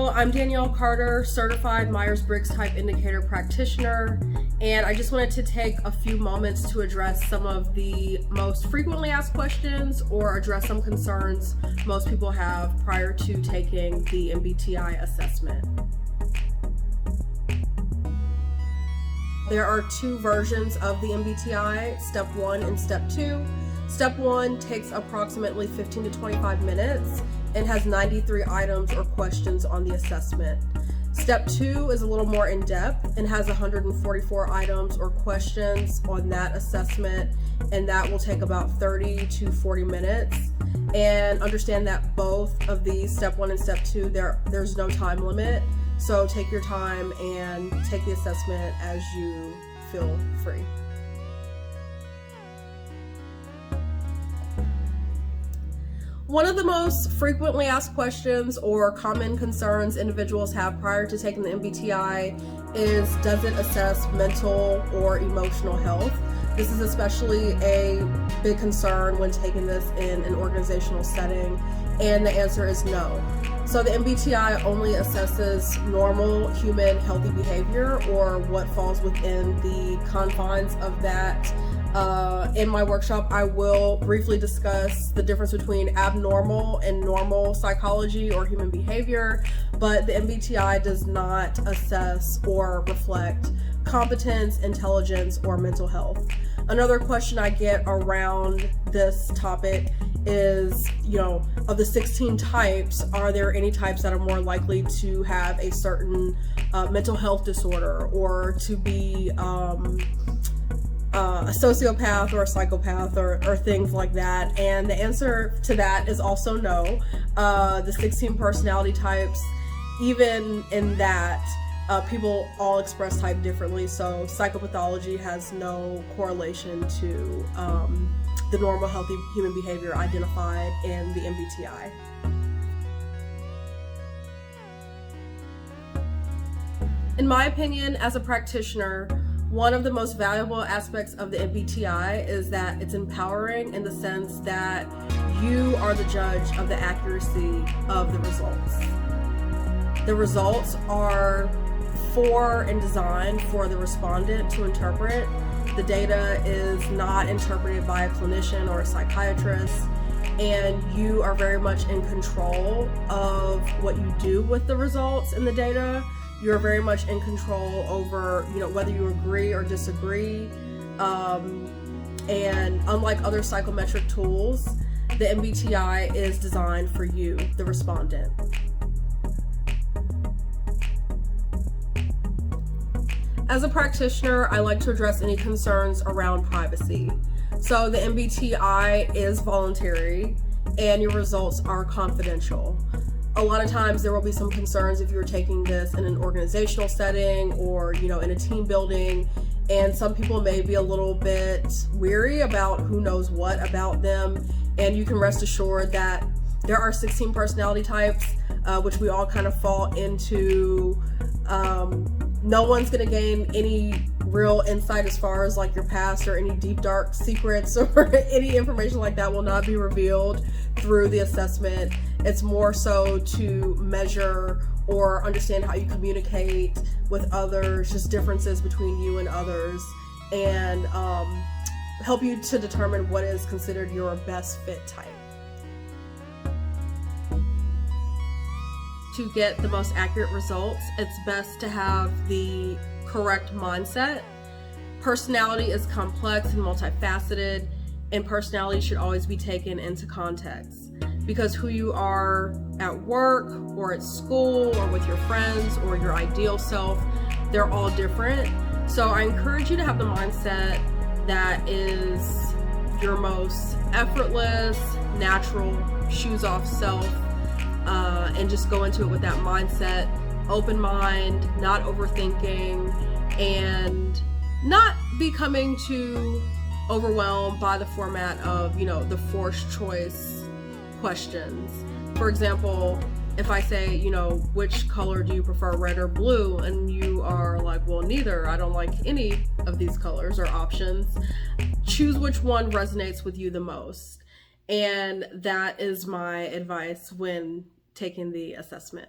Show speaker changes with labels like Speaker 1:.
Speaker 1: So I'm Danielle Carter, certified Myers Briggs Type Indicator practitioner, and I just wanted to take a few moments to address some of the most frequently asked questions or address some concerns most people have prior to taking the MBTI assessment. There are two versions of the MBTI, Step 1 and Step 2. Step 1 takes approximately 15 to 25 minutes and has 93 items or questions on the assessment. Step 2 is a little more in-depth and has 144 items or questions on that assessment, and that will take about 30 to 40 minutes. And understand that both of these, Step 1 and Step 2, there's no time limit. So take your time and take the assessment as you feel free. One of the most frequently asked questions or common concerns individuals have prior to taking the MBTI is, does it assess mental or emotional health? This is especially a big concern when taking this in an organizational setting, and the answer is no. So the MBTI only assesses normal human healthy behavior, or what falls within the confines of that. In my workshop, I will briefly discuss the difference between abnormal and normal psychology or human behavior, but the MBTI does not assess or reflect competence, intelligence, or mental health. Another question I get around this topic is, of the 16 types, are there any types that are more likely to have a certain mental health disorder, or to be a sociopath or a psychopath, or things like that? And the answer to that is also no. The 16 personality types, even in that, people all express type differently, so psychopathology has no correlation to the normal healthy human behavior identified in the MBTI. In my opinion, as a practitioner, one of the most valuable aspects of the MBTI is that it's empowering, in the sense that you are the judge of the accuracy of the results. The results are for and designed for the respondent to interpret. The data is not interpreted by a clinician or a psychiatrist, and you are very much in control of what you do with the results and the data. You're very much in control over, whether you agree or disagree. And unlike other psychometric tools, the MBTI is designed for you, the respondent. As a practitioner, I like to address any concerns around privacy. So the MBTI is voluntary and your results are confidential. A lot of times there will be some concerns if you're taking this in an organizational setting, or in a team building, and some people may be a little bit weary about who knows what about them. And you can rest assured that there are 16 personality types, which we all kind of fall into. No one's going to gain any real insight as far as like your past, or any deep dark secrets, or any information like that will not be revealed through the assessment. It's more so to measure or understand how you communicate with others, just differences between you and others, and help you to determine what is considered your best fit type. To get the most accurate results, it's best to have the correct mindset. Personality is complex and multifaceted, and personality should always be taken into context, because who you are at work or at school or with your friends or your ideal self, they're all different. So I encourage you to have the mindset that is your most effortless, natural, shoes off self, and just go into it with that mindset, open mind, not overthinking, and not becoming too overwhelmed by the format of, the forced choice questions. For example, if I say, which color do you prefer, red or blue? And you are like, well, neither. I don't like any of these colors or options. Choose which one resonates with you the most. And that is my advice when taking the assessment.